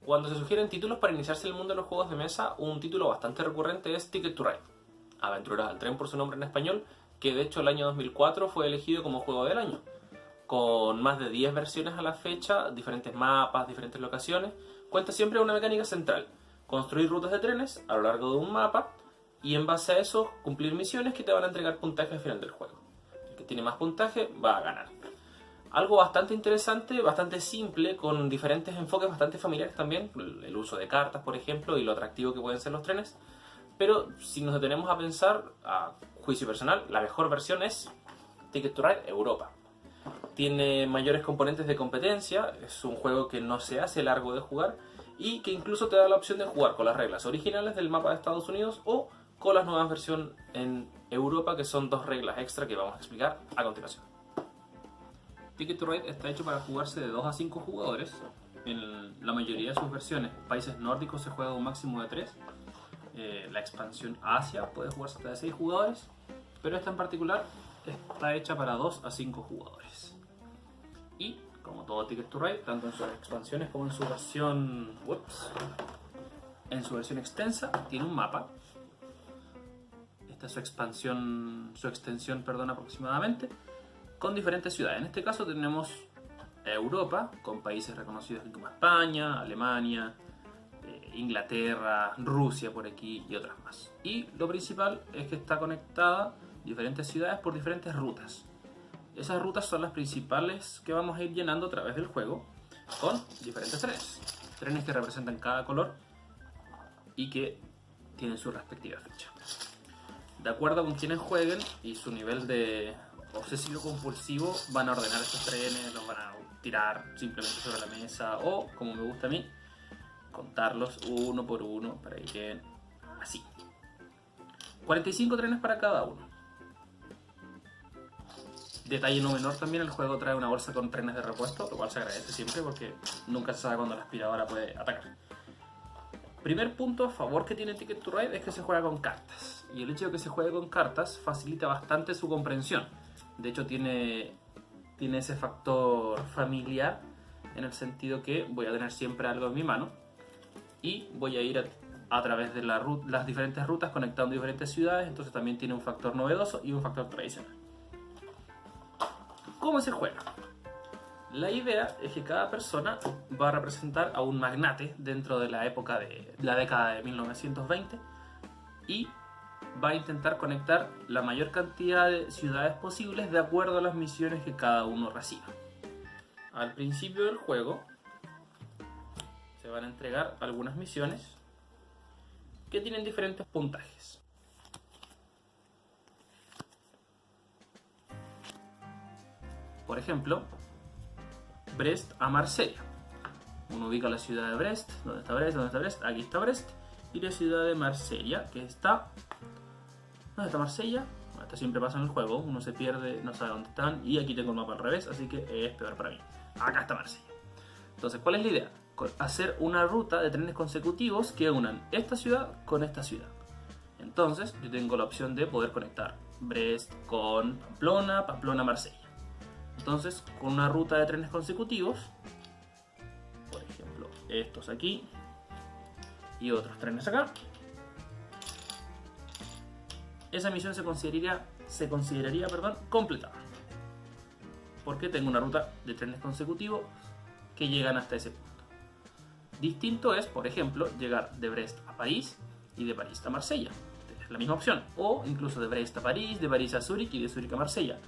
Cuando se sugieren títulos para iniciarse en el mundo de los juegos de mesa, un título bastante recurrente es Ticket to Ride, Aventuras al Tren por su nombre en español, que de hecho el año 2004 fue elegido como juego del año, con más de 10 versiones a la fecha, diferentes mapas, diferentes locaciones. Cuenta siempre una mecánica central: construir rutas de trenes a lo largo de un mapa y en base a eso cumplir misiones que te van a entregar puntaje al final del juego. El que tiene más puntaje va a ganar. Algo bastante interesante, bastante simple, con diferentes enfoques bastante familiares también, el uso de cartas, por ejemplo, y lo atractivo que pueden ser los trenes. Pero si nos detenemos a pensar, a juicio personal, la mejor versión es Ticket to Ride Europa. Tiene mayores componentes de competencia, es un juego que no se hace largo de jugar y que incluso te da la opción de jugar con las reglas originales del mapa de Estados Unidos o con las nuevas versiones en Europa, que son 2 reglas extra que vamos a explicar a continuación. Ticket to Ride está hecho para jugarse de 2 a 5 jugadores. En la mayoría de sus versiones, países nórdicos se juega un máximo de 3. La expansión Asia puede jugarse hasta de 6 jugadores, pero esta en particular está hecha para 2 a 5 jugadores. Y, como todo Ticket to Ride, tanto en sus expansiones como en su versión extensa, tiene un mapa. Esta es su extensión, aproximadamente, con diferentes ciudades. En este caso tenemos Europa, con países reconocidos como España, Alemania, Inglaterra, Rusia por aquí y otras más. Y lo principal es que está conectada diferentes ciudades por diferentes rutas. Esas rutas son las principales que vamos a ir llenando a través del juego con diferentes trenes. Trenes que representan cada color y que tienen su respectiva fecha. De acuerdo con quienes jueguen y su nivel de obsesivo compulsivo, van a ordenar estos trenes, los van a tirar simplemente sobre la mesa o, como me gusta a mí, contarlos uno por uno para que queden así. 45 trenes para cada uno. Detalle no menor también, el juego trae una bolsa con trenes de repuesto, lo cual se agradece siempre porque nunca se sabe cuándo la aspiradora puede atacar. Primer punto a favor que tiene Ticket to Ride es que se juega con cartas. Y el hecho de que se juegue con cartas facilita bastante su comprensión. De hecho tiene ese factor familiar en el sentido que voy a tener siempre algo en mi mano y voy a ir a través de las diferentes rutas conectando diferentes ciudades. Entonces también tiene un factor novedoso y un factor tradicional. ¿Cómo se juega? La idea es que cada persona va a representar a un magnate dentro de la época de la década de 1920 y va a intentar conectar la mayor cantidad de ciudades posibles de acuerdo a las misiones que cada uno reciba. Al principio del juego se van a entregar algunas misiones que tienen diferentes puntajes. Por ejemplo, Brest a Marsella. Uno ubica la ciudad de Brest. ¿Dónde está Brest? ¿Dónde está Brest? Aquí está Brest. Y la ciudad de Marsella, que está... ¿Dónde está Marsella? Esto siempre pasa en el juego. Uno se pierde, no sabe dónde están. Y aquí tengo el mapa al revés, así que es peor para mí. Acá está Marsella. Entonces, ¿cuál es la idea? Hacer una ruta de trenes consecutivos que unan esta ciudad con esta ciudad. Entonces, yo tengo la opción de poder conectar Brest con Pamplona, Pamplona-Marsella. Entonces, con una ruta de trenes consecutivos, por ejemplo, estos aquí y otros trenes acá, esa misión se consideraría completada. Porque tengo una ruta de trenes consecutivos que llegan hasta ese punto. Distinto es, por ejemplo, llegar de Brest a París y de París a Marsella. Es la misma opción. O incluso de Brest a París, de París a Zúrich y de Zúrich a Marsella.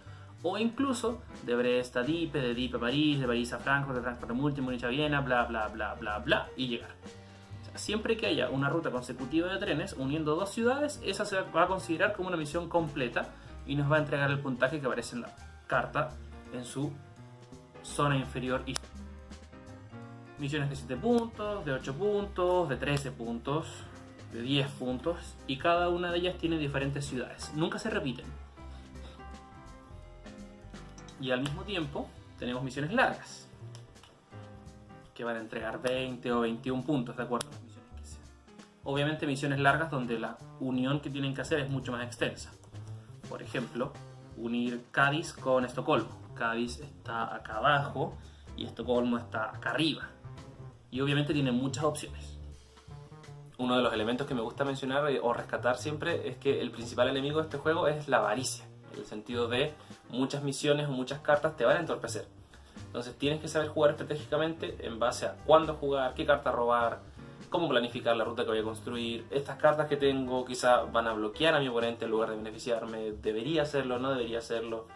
O incluso de Brest a Dieppe, de Dieppe a París, de París a Frankfurt, de Frankfurt a Múnich a Viena, bla bla bla bla bla, y llegar. O sea, siempre que haya una ruta consecutiva de trenes uniendo dos ciudades, esa se va a considerar como una misión completa y nos va a entregar el puntaje que aparece en la carta en su zona inferior. Misiones de 7 puntos, de 8 puntos, de 13 puntos, de 10 puntos, y cada una de ellas tiene diferentes ciudades. Nunca se repiten. Y al mismo tiempo tenemos misiones largas, que van a entregar 20 o 21 puntos de acuerdo a las misiones que sean. Obviamente misiones largas donde la unión que tienen que hacer es mucho más extensa. Por ejemplo, unir Cádiz con Estocolmo. Cádiz está acá abajo y Estocolmo está acá arriba. Y obviamente tiene muchas opciones. Uno de los elementos que me gusta mencionar o rescatar siempre es que el principal enemigo de este juego es la avaricia, en el sentido de muchas misiones o muchas cartas te van a entorpecer. Entonces tienes que saber jugar estratégicamente en base a cuándo jugar, qué carta robar, cómo planificar la ruta que voy a construir. Estas cartas que tengo quizá van a bloquear a mi oponente en lugar de beneficiarme. ¿Debería hacerlo? ¿No debería hacerlo?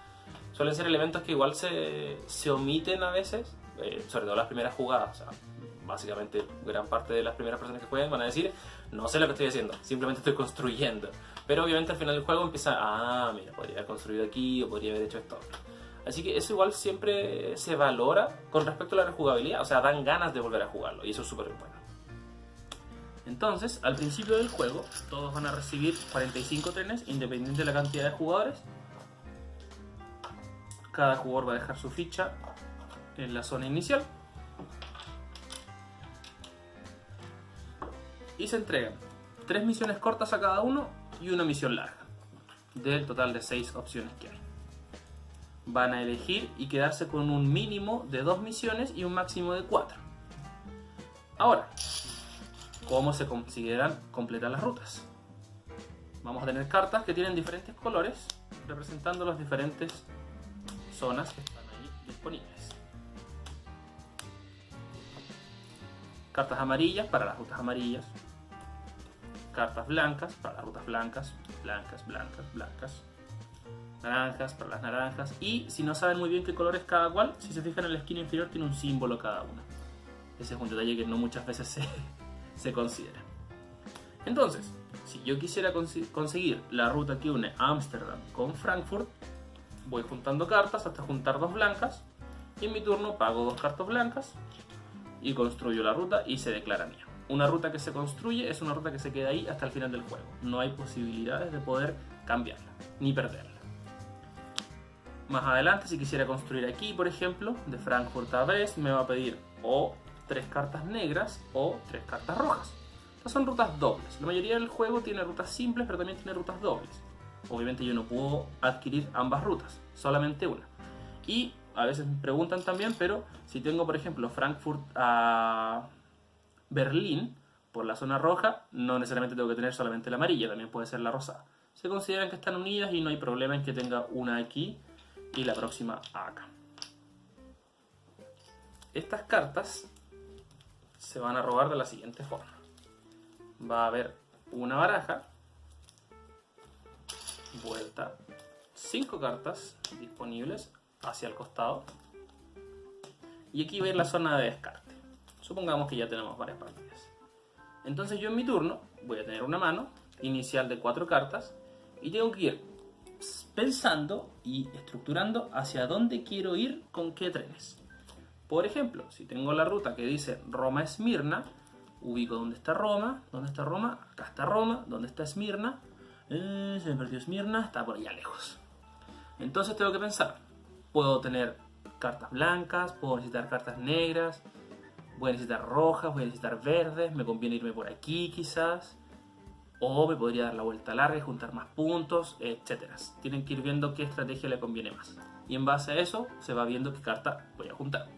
Suelen ser elementos que igual se omiten a veces, sobre todo las primeras jugadas. O sea, básicamente gran parte de las primeras personas que juegan van a decir: no sé lo que estoy haciendo, simplemente estoy construyendo. Pero obviamente al final del juego empieza: mira, podría haber construido aquí o podría haber hecho esto. Así que eso igual siempre se valora con respecto a la rejugabilidad. O sea, dan ganas de volver a jugarlo y eso es súper bueno. Entonces, al principio del juego, todos van a recibir 45 trenes, independiente de la cantidad de jugadores. Cada jugador va a dejar su ficha en la zona inicial. Y se entregan 3 misiones cortas a cada uno y una misión larga, del total de 6 opciones que hay. Van a elegir y quedarse con un mínimo de 2 misiones y un máximo de 4. Ahora, ¿cómo se consideran completar las rutas? Vamos a tener cartas que tienen diferentes colores representando las diferentes zonas que están ahí disponibles. Cartas amarillas para las rutas amarillas. Cartas blancas para las rutas blancas. Blancas, blancas, blancas. Naranjas para las naranjas. Y si no saben muy bien qué color es cada cual, si se fijan en la esquina inferior tiene un símbolo cada una. Ese es un detalle que no muchas veces se considera. Entonces, si yo quisiera conseguir la ruta que une Ámsterdam con Frankfurt, voy juntando cartas hasta juntar 2 blancas y en mi turno pago 2 cartas blancas y construyo la ruta y se declara mía. Una ruta que se construye es una ruta que se queda ahí hasta el final del juego. No hay posibilidades de poder cambiarla ni perderla. Más adelante, si quisiera construir aquí, por ejemplo, de Frankfurt a Brest, me va a pedir o 3 cartas negras o 3 cartas rojas. Estas son rutas dobles. La mayoría del juego tiene rutas simples, pero también tiene rutas dobles. Obviamente yo no puedo adquirir ambas rutas, solamente una. Y a veces me preguntan también, pero si tengo, por ejemplo, Frankfurt a Berlín por la zona roja, no necesariamente tengo que tener solamente la amarilla, también puede ser la rosada. Se consideran que están unidas y no hay problema en que tenga una aquí y la próxima acá. Estas cartas se van a robar de la siguiente forma. Va a haber una baraja, vuelta, 5 cartas disponibles hacia el costado y aquí va a ir la zona de descarte. Supongamos que ya tenemos varias partidas. Entonces yo en mi turno voy a tener una mano inicial de 4 cartas y tengo que ir pensando y estructurando hacia dónde quiero ir con qué trenes. Por ejemplo, si tengo la ruta que dice Roma-Esmirna, ubico dónde está Roma, acá está Roma, dónde está Esmirna, se me perdió Esmirna, está por allá lejos. Entonces tengo que pensar, puedo tener cartas blancas, puedo necesitar cartas negras, voy a necesitar rojas, voy a necesitar verdes, me conviene irme por aquí quizás, o me podría dar la vuelta larga y juntar más puntos, etc. Tienen que ir viendo qué estrategia le conviene más. Y en base a eso se va viendo qué carta voy a juntar.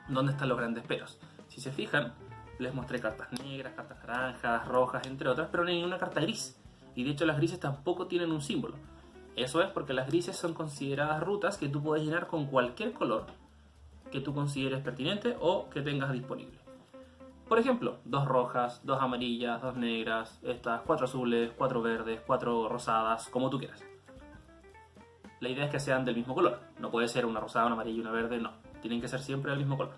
¿Dónde están los grandes peros? Si se fijan, les mostré cartas negras, cartas naranjas, rojas, entre otras, pero no hay ninguna carta gris. Y de hecho las grises tampoco tienen un símbolo. Eso es porque las grises son consideradas rutas que tú puedes llenar con cualquier color que tú consideres pertinente o que tengas disponible. Por ejemplo, 2 rojas, 2 amarillas, 2 negras, estas 4 azules, 4 verdes, 4 rosadas, como tú quieras. La idea es que sean del mismo color. No puede ser una rosada, una amarilla y una verde, no. Tienen que ser siempre del mismo color.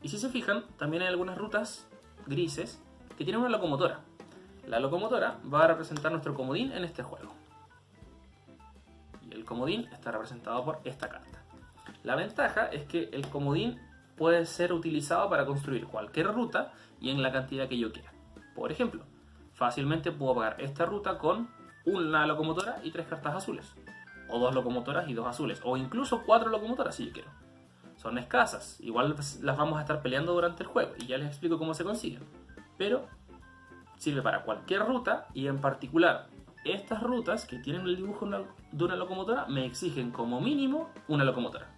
Y si se fijan, también hay algunas rutas grises que tienen una locomotora. La locomotora va a representar nuestro comodín en este juego. Y el comodín está representado por esta carta. La ventaja es que el comodín puede ser utilizado para construir cualquier ruta y en la cantidad que yo quiera. Por ejemplo, fácilmente puedo pagar esta ruta con una locomotora y 3 cartas azules. O 2 locomotoras y 2 azules. O incluso 4 locomotoras si yo quiero. Son escasas, igual las vamos a estar peleando durante el juego y ya les explico cómo se consiguen. Pero sirve para cualquier ruta y en particular estas rutas que tienen el dibujo de una locomotora me exigen como mínimo una locomotora.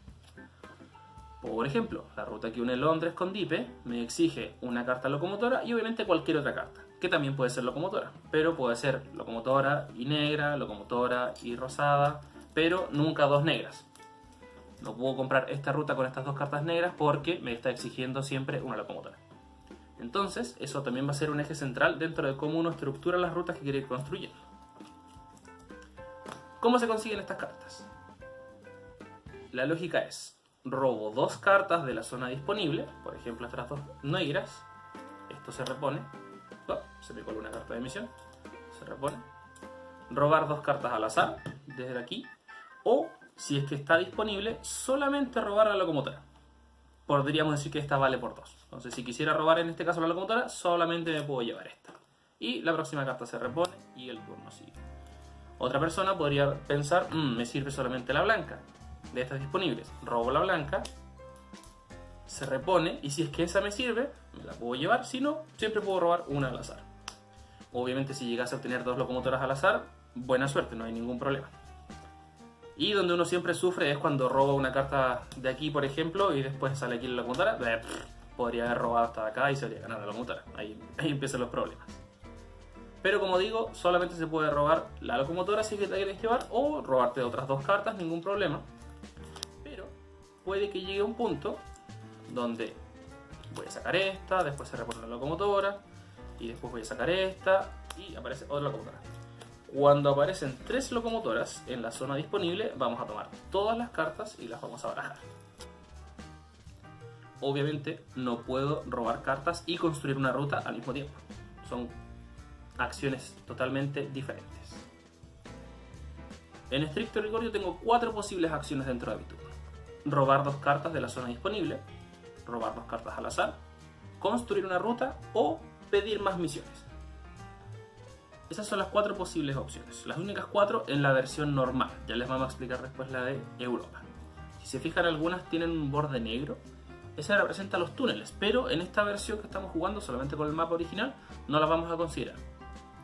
Por ejemplo, la ruta que une Londres con Dieppe me exige una carta locomotora y obviamente cualquier otra carta, que también puede ser locomotora, pero puede ser locomotora y negra, locomotora y rosada, pero nunca dos negras. No puedo comprar esta ruta con estas dos cartas negras porque me está exigiendo siempre una locomotora. Entonces, eso también va a ser un eje central dentro de cómo uno estructura las rutas que quiere ir construyendo. ¿Cómo se consiguen estas cartas? La lógica es: robo dos cartas de la zona disponible, por ejemplo estas dos negras, esto se repone, se me coló una carta de misión, se repone, robar dos cartas al azar, desde aquí, o si es que está disponible, solamente robar la locomotora. Podríamos decir que esta vale por 2. Entonces si quisiera robar en este caso la locomotora, solamente me puedo llevar esta. Y la próxima carta se repone y el turno sigue. Otra persona podría pensar, me sirve solamente la blanca. De estas disponibles, robo la blanca, se repone, y si es que esa me sirve, me la puedo llevar. Si no, siempre puedo robar una al azar. Obviamente si llegase a obtener dos locomotoras al azar, buena suerte, no hay ningún problema. Y donde uno siempre sufre es cuando roba una carta de aquí, por ejemplo, y después sale aquí la locomotora. Podría haber robado hasta acá y se habría ganado la locomotora. Ahí empiezan los problemas. Pero como digo, solamente se puede robar la locomotora si es que te quieres llevar, o robarte otras dos cartas, ningún problema. Pero puede que llegue a un punto donde voy a sacar esta, después se repone la locomotora, y después voy a sacar esta, y aparece otra locomotora. Cuando aparecen 3 locomotoras en la zona disponible, vamos a tomar todas las cartas y las vamos a barajar. Obviamente no puedo robar cartas y construir una ruta al mismo tiempo. Son acciones totalmente diferentes. En estricto rigor yo tengo 4 posibles acciones dentro de mi turno: robar 2 cartas de la zona disponible, robar 2 cartas al azar, construir una ruta o pedir más misiones. Esas son las 4 posibles opciones. Las únicas 4 en la versión normal. Ya les vamos a explicar después la de Europa. Si se fijan, algunas tienen un borde negro. Esa representa los túneles, pero en esta versión que estamos jugando solamente con el mapa original no las vamos a considerar.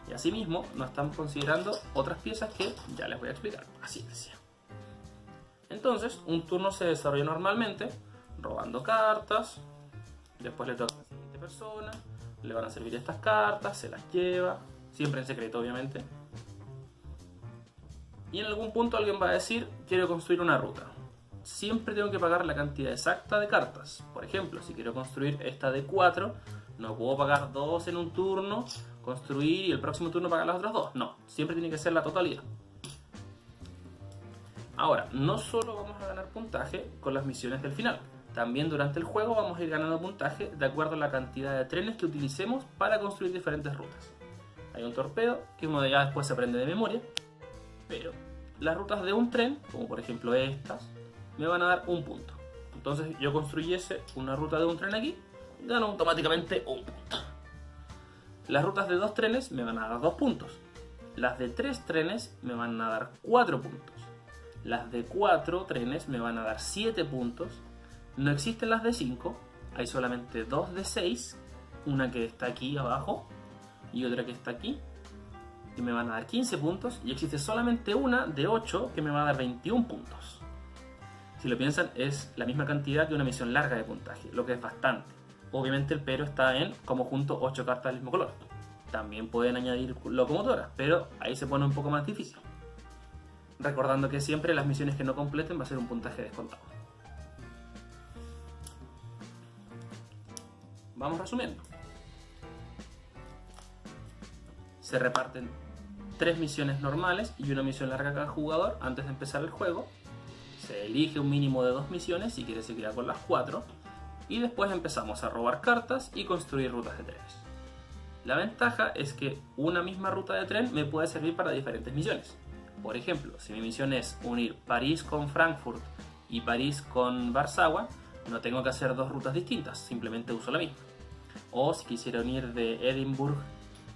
Y asimismo no estamos considerando otras piezas que ya les voy a explicar. Así decía. Entonces, un turno se desarrolla normalmente robando cartas. Después le toca a la siguiente persona. Le van a servir estas cartas, se las lleva. Siempre en secreto, obviamente. Y en algún punto alguien va a decir: quiero construir una ruta. Siempre tengo que pagar la cantidad exacta de cartas. Por ejemplo, si quiero construir esta de 4, no puedo pagar 2 en un turno, construir y el próximo turno pagar las otras 2. No, siempre tiene que ser la totalidad. Ahora, no solo vamos a ganar puntaje con las misiones del final. También durante el juego vamos a ir ganando puntaje de acuerdo a la cantidad de trenes que utilicemos para construir diferentes rutas. Hay un torpedo que uno ya después se aprende de memoria, pero las rutas de un tren, como por ejemplo estas, me van a dar un punto. Entonces yo construyese una ruta de un tren aquí, gano automáticamente un punto. Las rutas de 2 trenes me van a dar 2 puntos. Las de 3 trenes me van a dar 4 puntos. Las de 4 trenes me van a dar 7 puntos. No existen las de 5, hay solamente 2 de 6, una que está aquí abajo y otra que está aquí, y me van a dar 15 puntos, y existe solamente una de 8 que me va a dar 21 puntos. Si lo piensan, es la misma cantidad que una misión larga de puntaje, lo que es bastante. Obviamente el pero está en como junto 8 cartas del mismo color. También pueden añadir locomotoras, pero ahí se pone un poco más difícil. Recordando que siempre las misiones que no completen va a ser un puntaje descontado. Vamos resumiendo. Se reparten 3 misiones normales y una misión larga a cada jugador antes de empezar el juego. Se elige un mínimo de 2 misiones si quiere se queda con las 4. Y después empezamos a robar cartas y construir rutas de trenes. La ventaja es que una misma ruta de tren me puede servir para diferentes misiones. Por ejemplo, si mi misión es unir París con Frankfurt y París con Varsovia, no tengo que hacer 2 rutas distintas, simplemente uso la misma. O si quisiera unir de Edimburgo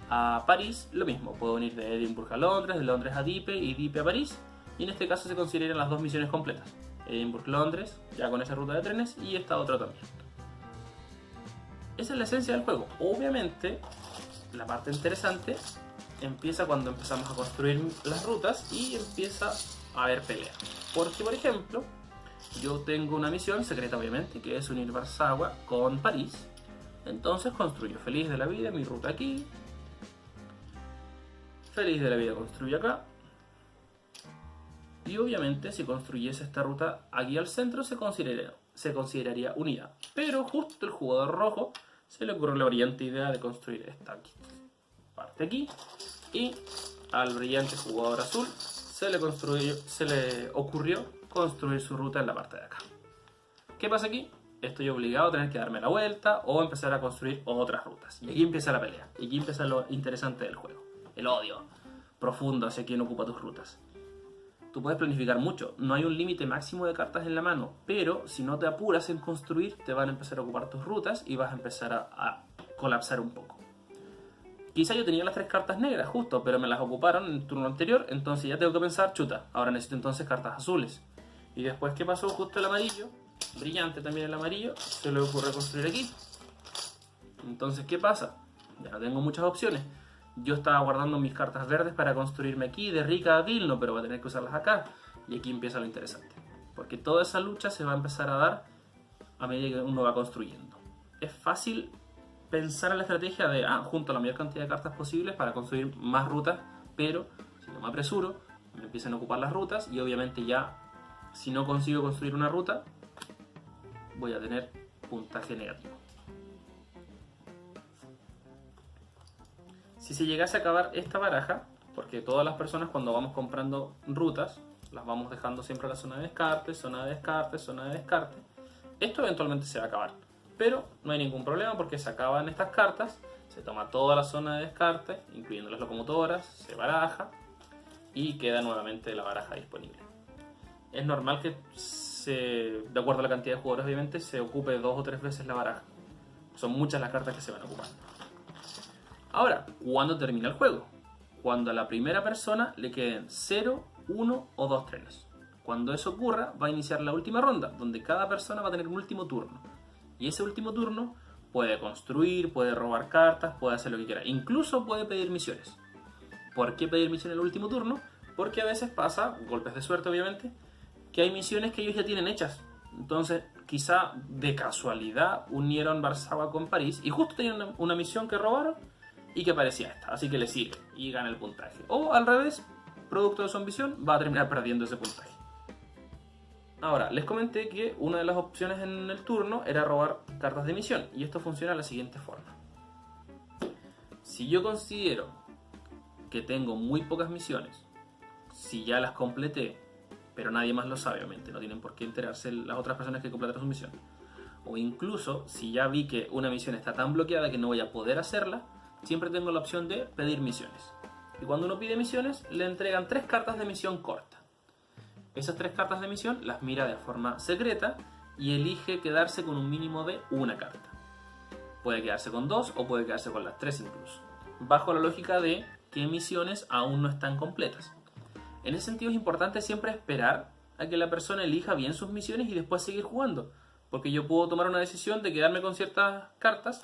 a París, lo mismo, puedo unir de Edimburgo a Londres, de Londres a Dieppe y Dieppe a París, y en este caso se consideran las 2 misiones completas: Edimburgo-Londres, ya con esa ruta de trenes, y esta otra también. Esa es la esencia del juego. Obviamente, la parte interesante empieza cuando empezamos a construir las rutas y empieza a haber pelea. Porque, por ejemplo, yo tengo una misión secreta obviamente, que es unir Warszawa con París. Entonces construyo feliz de la vida mi ruta aquí. Feliz de la vida construyo acá. Y obviamente si construyese esta ruta aquí al centro se consideraría unida. Pero justo el jugador rojo se le ocurrió la brillante idea de construir esta parte aquí. Y al brillante jugador azul se le ocurrió construir su ruta en la parte de acá. ¿Qué pasa aquí? Estoy obligado a tener que darme la vuelta o empezar a construir otras rutas. Y aquí empieza la pelea. Y aquí empieza lo interesante del juego. El odio profundo hacia quien ocupa tus rutas. Tú puedes planificar mucho. No hay un límite máximo de cartas en la mano. Pero si no te apuras en construir, te van a empezar a ocupar tus rutas y vas a empezar a colapsar un poco. Quizá yo tenía las 3 cartas negras justo, pero me las ocuparon en el turno anterior. Entonces ya tengo que pensar, chuta, ahora necesito entonces cartas azules. Y después, ¿qué pasó? Justo el amarillo, brillante también el amarillo, se le ocurre construir aquí. Entonces, ¿qué pasa? Ya no tengo muchas opciones. Yo estaba guardando mis cartas verdes para construirme aquí de rica a Vilno, pero voy a tener que usarlas acá. Y aquí empieza lo interesante. Porque toda esa lucha se va a empezar a dar a medida que uno va construyendo. Es fácil pensar en la estrategia de junto a la mayor cantidad de cartas posibles para construir más rutas, pero si no me apresuro, me empiezan a ocupar las rutas y obviamente ya, si no consigo construir una ruta, voy a tener puntaje negativo. Si se llegase a acabar esta baraja, porque todas las personas cuando vamos comprando rutas, las vamos dejando siempre en la zona de descarte, zona de descarte, zona de descarte, esto eventualmente se va a acabar. Pero no hay ningún problema porque se acaban estas cartas, se toma toda la zona de descarte, incluyendo las locomotoras, se baraja y queda nuevamente la baraja disponible. Es normal que, de acuerdo a la cantidad de jugadores obviamente, se ocupe 2 o 3 veces la baraja. Son muchas las cartas que se van a ocupar. Ahora, ¿cuándo termina el juego? Cuando a la primera persona le queden 0, 1 o 2 trenes. Cuando eso ocurra, va a iniciar la última ronda, donde cada persona va a tener un último turno. Y ese último turno puede construir, puede robar cartas, puede hacer lo que quiera. Incluso puede pedir misiones. ¿Por qué pedir misiones en el último turno? Porque a veces pasa, golpes de suerte obviamente, que hay misiones que ellos ya tienen hechas. Entonces, quizá de casualidad unieron Warszawa con París y justo tenían una misión que robaron y que parecía esta. Así que le sirve y gana el puntaje. O al revés, producto de su ambición, va a terminar perdiendo ese puntaje. Ahora, les comenté que una de las opciones en el turno era robar cartas de misión, y esto funciona de la siguiente forma. Si yo considero que tengo muy pocas misiones, si ya las completé, pero nadie más lo sabe, obviamente, no tienen por qué enterarse las otras personas que completaron su misión, o incluso si ya vi que una misión está tan bloqueada que no voy a poder hacerla, siempre tengo la opción de pedir misiones. Y cuando uno pide misiones, le entregan 3 cartas de misión corta. Esas 3 cartas de misión las mira de forma secreta y elige quedarse con un mínimo de una carta. Puede quedarse con 2 o puede quedarse con las 3 incluso, bajo la lógica de qué misiones aún no están completas. En ese sentido es importante siempre esperar a que la persona elija bien sus misiones y después seguir jugando, porque yo puedo tomar una decisión de quedarme con ciertas cartas,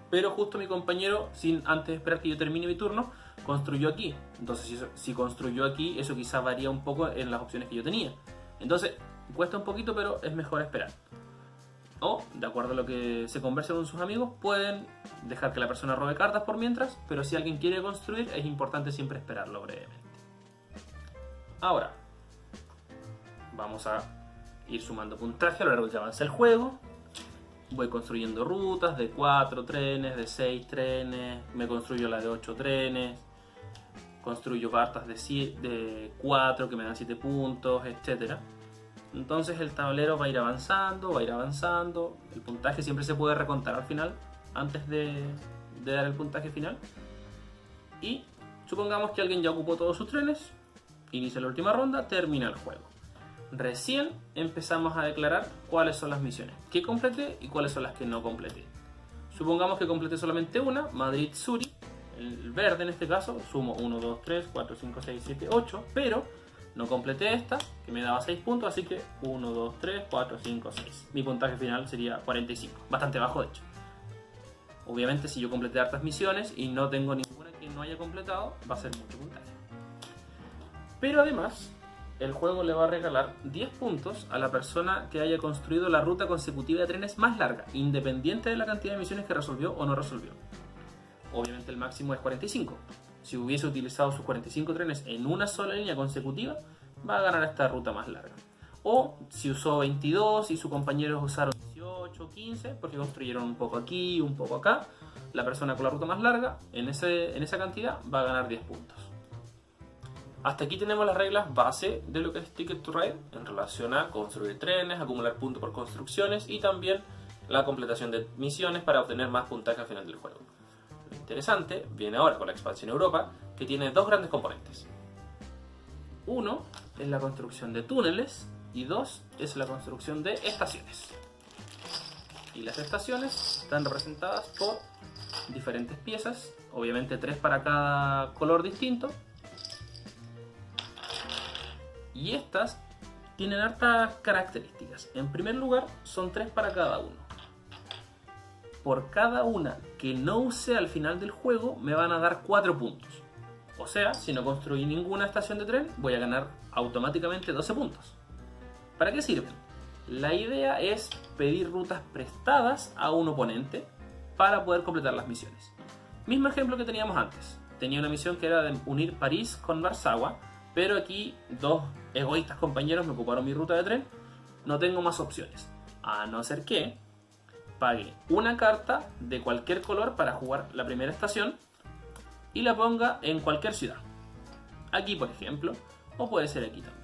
pero justo mi compañero, sin antes esperar que yo termine mi turno, construyó aquí. Entonces si construyó aquí, eso quizá varía un poco en las opciones que yo tenía. Entonces cuesta un poquito, pero es mejor esperar. O, de acuerdo a lo que se converse con sus amigos, pueden dejar que la persona robe cartas por mientras, pero si alguien quiere construir, es importante siempre esperarlo brevemente. Ahora, vamos a ir sumando puntaje a lo largo que avance el juego. Voy construyendo rutas de 4 trenes, de 6 trenes, me construyo la de 8 trenes, construyo cartas de 4 que me dan 7 puntos, etc. Entonces el tablero va a ir avanzando, el puntaje siempre se puede recontar al final, antes de dar el puntaje final. Y supongamos que alguien ya ocupó todos sus trenes, inicia la última ronda, termina el juego. Recién empezamos a declarar cuáles son las misiones que completé y cuáles son las que no completé. Supongamos que completé solamente una, Madrid-Zurich, el verde en este caso, sumo 1, 2, 3, 4, 5, 6, 7, 8, pero no completé esta, que me daba 6 puntos, así que 1, 2, 3, 4, 5, 6. Mi puntaje final sería 45, bastante bajo de hecho. Obviamente si yo completé hartas misiones y no tengo ninguna que no haya completado, va a ser mucho puntaje. Pero además, el juego le va a regalar 10 puntos a la persona que haya construido la ruta consecutiva de trenes más larga, independiente de la cantidad de misiones que resolvió o no resolvió. Obviamente el máximo es 45. Si hubiese utilizado sus 45 trenes en una sola línea consecutiva, va a ganar esta ruta más larga. O si usó 22 y sus compañeros usaron 18 o 15, porque construyeron un poco aquí, un poco acá, la persona con la ruta más larga, en esa cantidad, va a ganar 10 puntos. Hasta aquí tenemos las reglas base de lo que es Ticket to Ride en relación a construir trenes, acumular puntos por construcciones y también la completación de misiones para obtener más puntaje al final del juego. Lo interesante viene ahora con la expansión Europa, que tiene dos grandes componentes. Uno es la construcción de túneles y dos es la construcción de estaciones. Y las estaciones están representadas por diferentes piezas, obviamente 3 para cada color distinto. Y estas tienen hartas características. En primer lugar, son 3 para cada uno. Por cada una que no use al final del juego, me van a dar 4 puntos. O sea, si no construí ninguna estación de tren, voy a ganar automáticamente 12 puntos. ¿Para qué sirven? La idea es pedir rutas prestadas a un oponente para poder completar las misiones. Mismo ejemplo que teníamos antes. Tenía una misión que era de unir París con Varsovia, pero aquí dos egoístas compañeros me ocuparon mi ruta de tren. No tengo más opciones, a no ser que pague una carta de cualquier color para jugar la primera estación y la ponga en cualquier ciudad. Aquí, por ejemplo, o puede ser aquí también.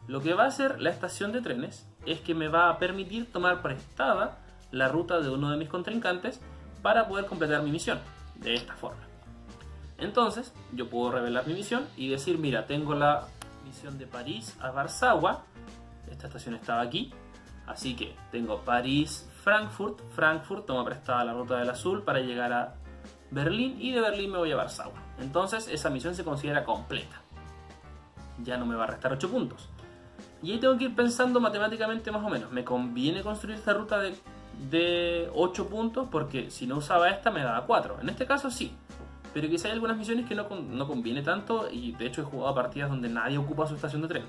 Lo que va a hacer la estación de trenes es que me va a permitir tomar prestada la ruta de uno de mis contrincantes para poder completar mi misión, de esta forma. Entonces, yo puedo revelar mi misión y decir, mira, tengo la misión de París a Varsovia, esta estación estaba aquí, así que tengo París-Frankfurt, Frankfurt toma prestada la ruta del azul para llegar a Berlín y de Berlín me voy a Varsovia. Entonces, esa misión se considera completa. Ya no me va a restar 8 puntos. Y ahí tengo que ir pensando matemáticamente más o menos. ¿Me conviene construir esta ruta de 8 puntos? Porque si no usaba esta me daba 4. En este caso sí. Pero quizá hay algunas misiones que no conviene tanto. Y de hecho he jugado partidas donde nadie ocupa su estación de tren.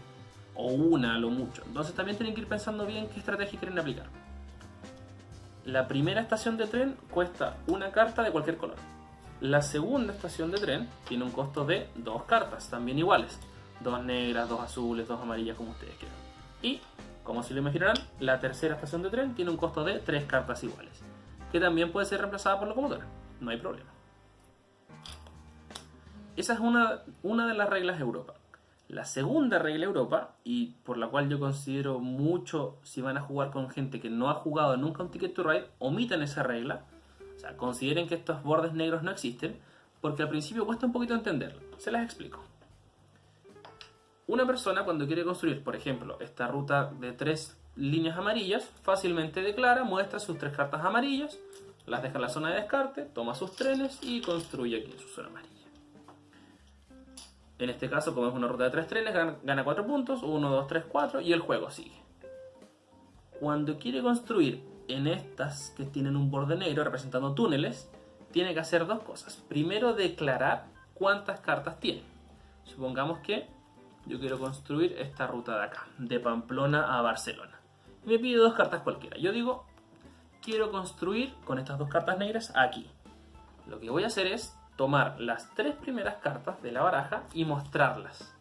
O una a lo mucho. Entonces también tienen que ir pensando bien qué estrategia quieren aplicar. La primera estación de tren cuesta una carta de cualquier color. La segunda estación de tren tiene un costo de 2 cartas, también iguales. 2 negras, 2 azules, 2 amarillas, como ustedes quieran. Y, como se lo imaginarán, la tercera estación de tren tiene un costo de 3 cartas iguales, que también puede ser reemplazada por locomotora, no hay problema. Esa es una de las reglas de Europa. La segunda regla de Europa, y por la cual yo considero mucho, si van a jugar con gente que no ha jugado nunca un Ticket to Ride, omitan esa regla. O sea, consideren que estos bordes negros no existen, porque al principio cuesta un poquito entenderlo. Se las explico. Una persona cuando quiere construir, por ejemplo, esta ruta de 3 líneas amarillas, fácilmente declara, muestra sus 3 cartas amarillas, las deja en la zona de descarte, toma sus trenes y construye aquí en su zona amarilla. En este caso, como es una ruta de 3 trenes, gana 4 puntos, 1, 2, 3, 4 y el juego sigue. Cuando quiere construir en estas que tienen un borde negro representando túneles, tiene que hacer 2 cosas. Primero, declarar cuántas cartas tiene. Supongamos que yo quiero construir esta ruta de acá, de Pamplona a Barcelona. Me pide 2 cartas cualquiera. Yo digo, quiero construir con estas 2 cartas negras aquí. Lo que voy a hacer es tomar las 3 primeras cartas de la baraja y mostrarlas.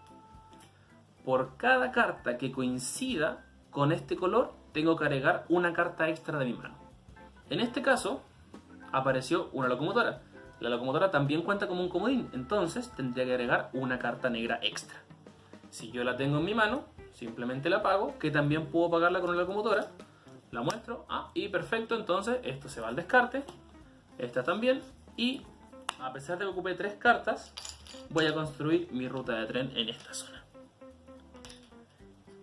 Por cada carta que coincida con este color, tengo que agregar una carta extra de mi mano. En este caso, apareció una locomotora. La locomotora también cuenta como un comodín, entonces tendría que agregar una carta negra extra. Si yo la tengo en mi mano, simplemente la pago, que también puedo pagarla con una locomotora. La muestro, y perfecto, entonces esto se va al descarte, esta también, y a pesar de que ocupé 3 cartas, voy a construir mi ruta de tren en esta zona.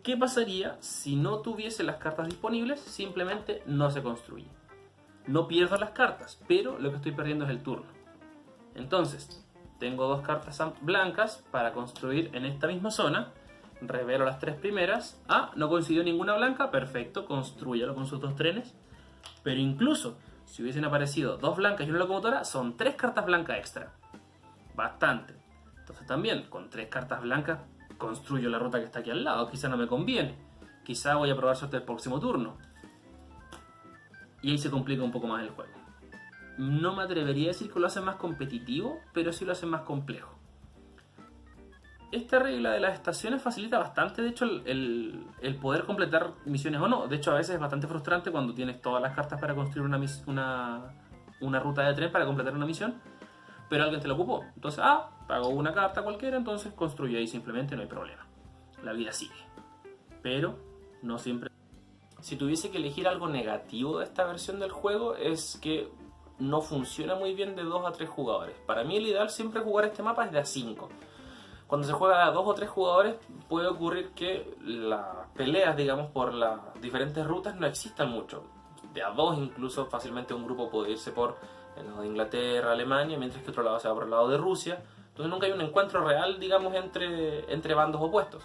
¿Qué pasaría si no tuviese las cartas disponibles? Simplemente no se construye. No pierdo las cartas, pero lo que estoy perdiendo es el turno. Entonces, tengo 2 cartas blancas para construir en esta misma zona. Revelo las 3 primeras. No coincidió ninguna blanca. Perfecto, construyalo con sus 2 trenes. Pero incluso si hubiesen aparecido 2 blancas y una locomotora, son 3 cartas blancas extra. Bastante. Entonces también, con 3 cartas blancas, construyo la ruta que está aquí al lado, quizá no me conviene, quizá voy a probar suerte el próximo turno. Y ahí se complica un poco más el juego. No me atrevería a decir que lo hace más competitivo, pero sí lo hace más complejo. Esta regla de las estaciones facilita bastante, de hecho, el poder completar misiones o no. De hecho, a veces es bastante frustrante cuando tienes todas las cartas para construir una ruta de tren para completar una misión, pero alguien te lo ocupó. Entonces, pago una carta cualquiera, entonces construyo ahí simplemente, no hay problema. La vida sigue. Pero no siempre. Si tuviese que elegir algo negativo de esta versión del juego, es que no funciona muy bien de 2 a 3 jugadores. Para mí el ideal siempre jugar este mapa es de a 5. Cuando se juega a 2 o 3 jugadores puede ocurrir que las peleas, digamos, por las diferentes rutas no existan mucho. De a 2 incluso fácilmente un grupo puede irse por el lado de Inglaterra, Alemania, mientras que otro lado se va por el lado de Rusia. Entonces nunca hay un encuentro real, digamos, entre bandos opuestos.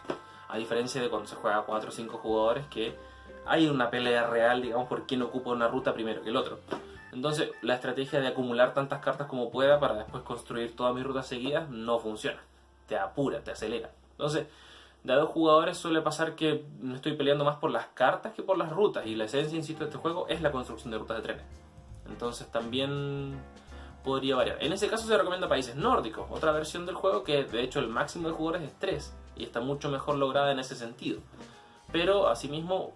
A diferencia de cuando se juega a 4 o 5 jugadores, que hay una pelea real, digamos, por quién ocupa una ruta primero que el otro. Entonces la estrategia de acumular tantas cartas como pueda para después construir todas mis rutas seguidas no funciona. Te apura, te acelera. Entonces, de a 2 jugadores suele pasar que me estoy peleando más por las cartas que por las rutas. Y la esencia, insisto, de este juego es la construcción de rutas de trenes. Entonces también podría variar. En ese caso se recomienda países nórdicos. Otra versión del juego que de hecho el máximo de jugadores es 3. Y está mucho mejor lograda en ese sentido. Pero asimismo,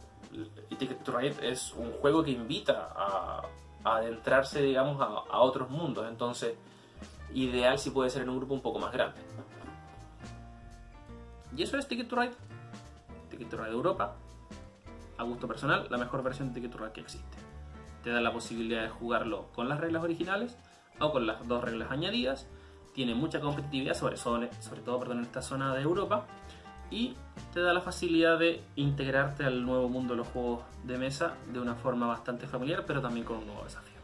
Ticket to Ride es un juego que invita a adentrarse, digamos, a otros mundos. Entonces, ideal si puede ser en un grupo un poco más grande. Y eso es Ticket to Ride. Ticket to Ride Europa, a gusto personal, la mejor versión de Ticket to Ride que existe. Te da la posibilidad de jugarlo con las reglas originales o con las 2 reglas añadidas. Tiene mucha competitividad, sobre todo en esta zona de Europa. Y te da la facilidad de integrarte al nuevo mundo de los juegos de mesa de una forma bastante familiar, pero también con un nuevo desafío.